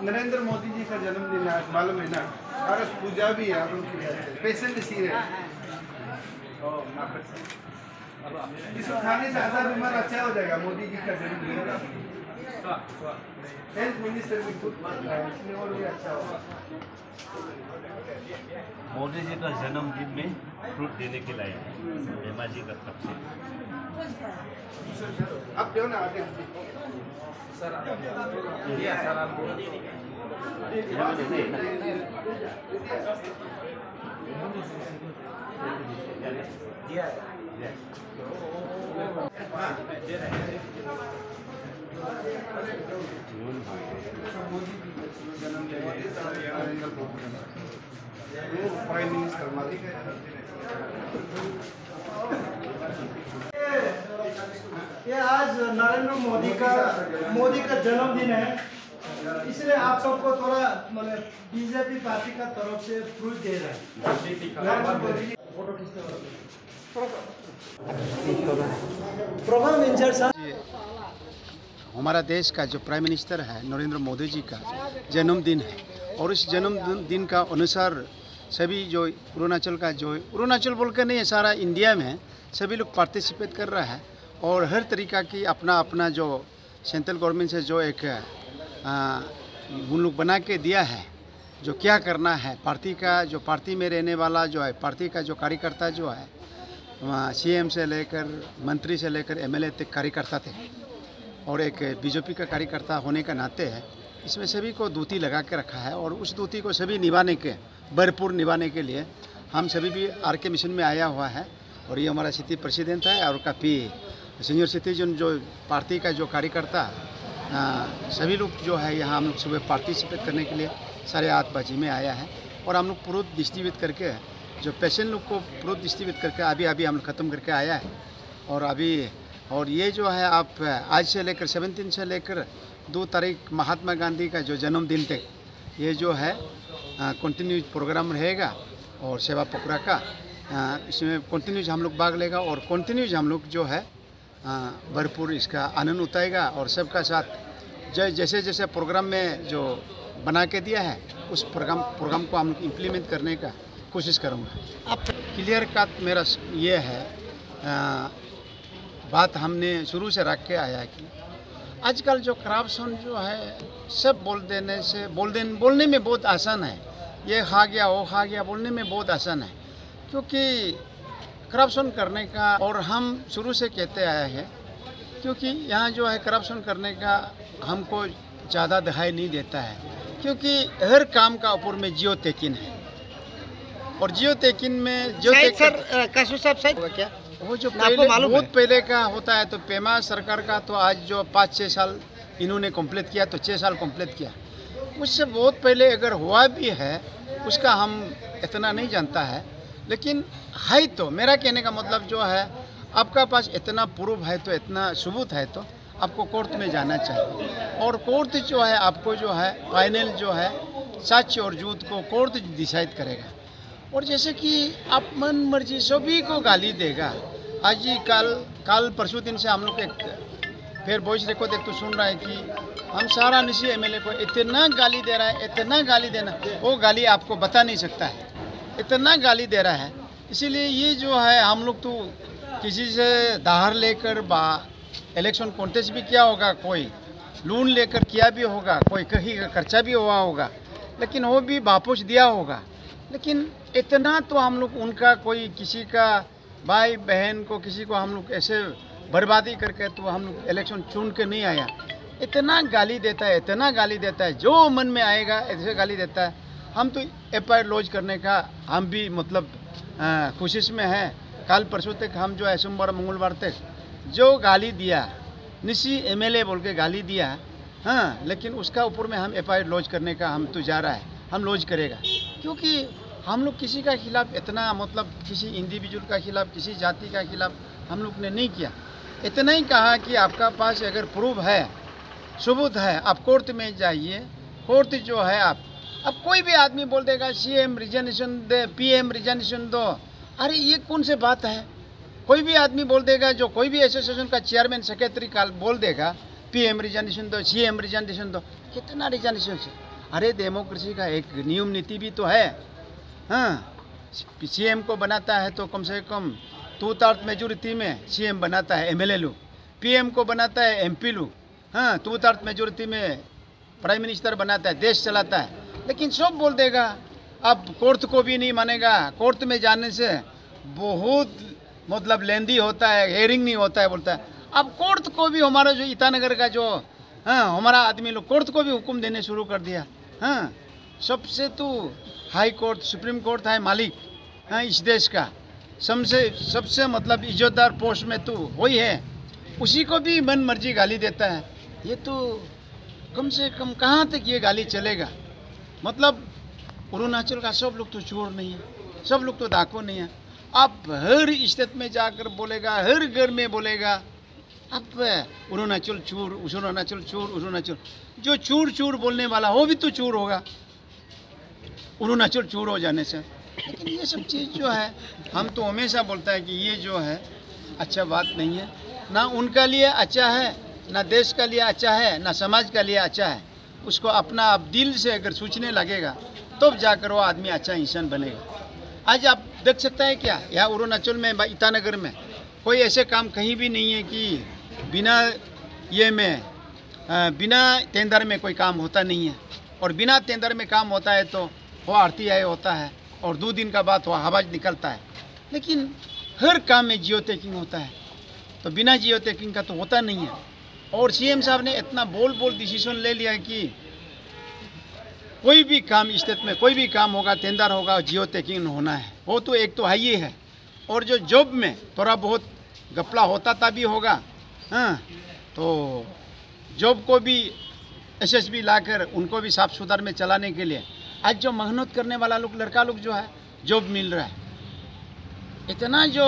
नरेंद्र मोदी जी का जन्मदिन है, मालूम है ना। और पूजा भी है, पेशेंट सीर है। इसको खाने से आधा बीमार अच्छा हो जाएगा। मोदी जी का जन्मदिन हेल्थ मिनिस्टर भी खुद इसमें और भी अच्छा होगा। मोदी जी का जन्मदिन में फ्रूट देने के लाए हेमा जी का तरफ से। अब दो ना आगे सर प्राइम मिनिस्टर ये आज नरेंद्र मोदी का जन्मदिन है, इसलिए आप सबको थोड़ा मतलब बीजेपी पार्टी का तरफ से फ्रूट दे रहा है। हमारा देश का जो प्राइम मिनिस्टर है नरेंद्र मोदी जी का जन्मदिन है, और इस जन्मदिन का अनुसार सभी जो अरुणाचल बोल कर नहीं है, सारा इंडिया में सभी लोग पार्टिसिपेट कर रहा है। और हर तरीका की अपना अपना जो सेंट्रल गवर्नमेंट से जो एक उन लोग बना के दिया है, जो क्या करना है पार्टी का, जो पार्टी में रहने वाला जो है पार्टी का जो कार्यकर्ता जो है, सीएम से लेकर मंत्री से लेकर एमएलए तक कार्यकर्ता थे, और एक बीजेपी का कार्यकर्ता होने का नाते है इसमें सभी को दूती लगा के रखा है। और उस दूती को सभी भरपूर निभाने के लिए हम सभी भी आरके मिशन में आया हुआ है। और ये हमारा सिटी प्रेसिडेंट है और काफ़ी सीनियर सिटीजन जो पार्टी का जो कार्यकर्ता सभी लोग जो है यहाँ हम लोग सुबह पार्टिसिपेट करने के लिए 8:30 में आया है। और हम लोग फ्रूट डिस्ट्रीब्यूट करके जो पेशेंट लोग को फ्रूट डिस्ट्रीब्यूट करके अभी हम लोग ख़त्म करके आया है। और ये जो है आप आज से लेकर 17 से लेकर 2 तारीख महात्मा गांधी का जो जन्मदिन तक ये जो है कंटिन्यूज प्रोग्राम रहेगा। और सेवा पकड़ा का इसमें कंटिन्यूज हम लोग भाग लेगा, और कंटिन्यूज हम लोग जो है भरपूर इसका आनंद उठाएगा। और सबका साथ जैसे जैसे प्रोग्राम में जो बना के दिया है उस प्रोग्राम को हम लोग इम्प्लीमेंट करने का कोशिश करूँगा। अब क्लियर कट मेरा ये है बात हमने शुरू से रख के आया कि आजकल जो करप्शन जो है सब बोलने में बहुत आसान है। ये खा गया वो खा गया बोलने में बहुत आसान है, क्योंकि करप्शन करने का, और हम शुरू से कहते आए हैं, क्योंकि यहाँ जो है करप्शन करने का हमको ज़्यादा दिखाई नहीं देता है, क्योंकि हर काम का ऊपर में जियो टेकिन है। और जियो टेकिन में क्या वो जो बहुत पहले का होता है, तो पेमा सरकार का तो आज जो 5-6 साल इन्होंने कंप्लीट किया, तो 6 साल कंप्लीट किया। उससे बहुत पहले अगर हुआ भी है उसका हम इतना नहीं जानता है, लेकिन है तो मेरा कहने का मतलब जो है आपका पास इतना प्रूफ है, तो इतना सबूत है, तो आपको कोर्ट में जाना चाहिए। और कोर्ट जो है आपको जो है फाइनल जो है सच और झूठ को कोर्ट डिसाइड करेगा। और जैसे कि आप मन मर्जी सभी को गाली देगा। आज ही कल परसों दिन से हम लोग एक फिर वॉइस रिकॉर्ड एक तो सुन रहा है कि हम सारा निशी एमएलए को इतना गाली दे रहा है, इतना गाली देना, वो गाली आपको बता नहीं सकता है, इतना गाली दे रहा है। इसीलिए ये जो है हम लोग तो किसी से धार लेकर इलेक्शन कॉन्टेस्ट भी किया होगा, कोई लोन लेकर किया भी होगा, कोई कहीं का खर्चा भी हुआ होगा, लेकिन वो भी वापस दिया होगा। लेकिन इतना तो हम लोग उनका कोई किसी का भाई बहन को किसी को हम लोग ऐसे बर्बादी करके तो हम लोग इलेक्शन चुन के नहीं आया। इतना गाली देता है, इतना गाली देता है, जो मन में आएगा ऐसे गाली देता है। हम तो एफआईआर लॉन्च करने का हम भी मतलब कोशिश में है। कल परसों तक हम जो है सोमवार मंगलवार तक जो गाली दिया निशी एमएलए बोल के गाली दिया, हाँ, लेकिन उसका ऊपर में हम एफआईआर लॉन्च करने का हम तो जा रहा है, हम लॉन्च करेगा। क्योंकि हम लोग किसी का खिलाफ इतना मतलब किसी इंडिविजुअल का खिलाफ किसी जाति का खिलाफ हम लोग ने नहीं किया। इतना ही कहा कि आपका पास अगर प्रूफ है, सबूत है, आप कोर्ट में जाइए। कोर्ट जो है अब कोई भी आदमी बोल देगा सीएम रिजर्वेशन दे, पीएम रिजर्वेशन दो। अरे ये कौन से बात है? कोई भी आदमी बोल देगा, जो कोई भी एसोसिएशन का चेयरमैन सेक्रेटरी का बोल देगा PM रिजर्वेशन दो, CM रिजर्वेशन दो, कितना रिजर्वेशन? अरे डेमोक्रेसी का एक नियम नीति भी तो है। हाँ, CM को बनाता है तो कम से कम 2/3 मेजोरिटी में CM बनाता है, MLA लोग। PM को बनाता है MP लोग। हाँ, 2/3 मेजोरिटी में प्राइम मिनिस्टर बनाता है, देश चलाता है। लेकिन सब बोल देगा, अब कोर्ट को भी नहीं मानेगा, कोर्ट में जाने से बहुत मतलब लेंदी होता है, हेयरिंग नहीं होता है बोलता है। अब कोर्ट को भी हमारा जो ईटानगर का जो हमारा आदमी लोग कोर्ट को भी हुक्म देने शुरू कर दिया। हाँ, सबसे तो हाई कोर्ट, सुप्रीम कोर्ट है मालिक इस देश का, सबसे मतलब इज्जतदार पोस्ट में तो वही है, उसी को भी मन मर्जी गाली देता है। ये तो कम से कम कहाँ तक ये गाली चलेगा? मतलब अरुणाचल का सब लोग तो चोर नहीं है, सब लोग तो डाकू नहीं है। आप हर स्टेट में जाकर बोलेगा, हर घर में बोलेगा, अब अरुणाचल चोर, अरुणाचल चोर, अरुणाचल। जो चोर चोर बोलने वाला वो भी तो चोर होगा अरुणाचल चोर हो जाने से। लेकिन ये सब चीज़ जो है, हम तो हमेशा बोलता है कि ये जो है अच्छा बात नहीं है, ना उनका लिए अच्छा है, ना देश का लिए अच्छा है, ना समाज का लिए अच्छा है। उसको अपना आप दिल से अगर सोचने लगेगा तब जाकर वो आदमी अच्छा इंसान बनेगा। आज आप देख सकता है क्या, यहाँ अरुणाचल में, ईटानगर में कोई ऐसे काम कहीं भी नहीं है कि बिना टेंडर में कोई काम होता नहीं है। और बिना टेंडर में काम होता है तो वो RTI होता है और 2 दिन का बाद वो आवाज़ निकलता है। लेकिन हर काम में जियो टैगिंग होता है, तो बिना जियो टैगिंग का तो होता नहीं है। और CM साहब ने इतना बोल डिसीजन ले लिया कि कोई भी काम स्टेट में कोई भी काम होगा, टेंडर होगा, जियो टैगिंग होना है। वो तो एक तो है ही है। और जो जॉब में थोड़ा बहुत घपला होता भी होगा, हाँ, तो जॉब को भी SSB लाकर उनको भी साफ सुथर में चलाने के लिए आज जो मेहनत करने वाला लोग, लड़का लोग जो है, जॉब मिल रहा है। इतना जो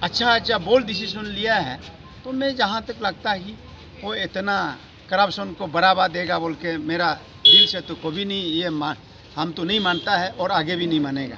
अच्छा बोल्ड डिसीजन लिया है, तो मैं जहाँ तक लगता है कि वो इतना करप्शन को बढ़ावा देगा बोल के मेरा दिल से तो कभी नहीं, ये हम तो नहीं मानता है और आगे भी नहीं मानेगा।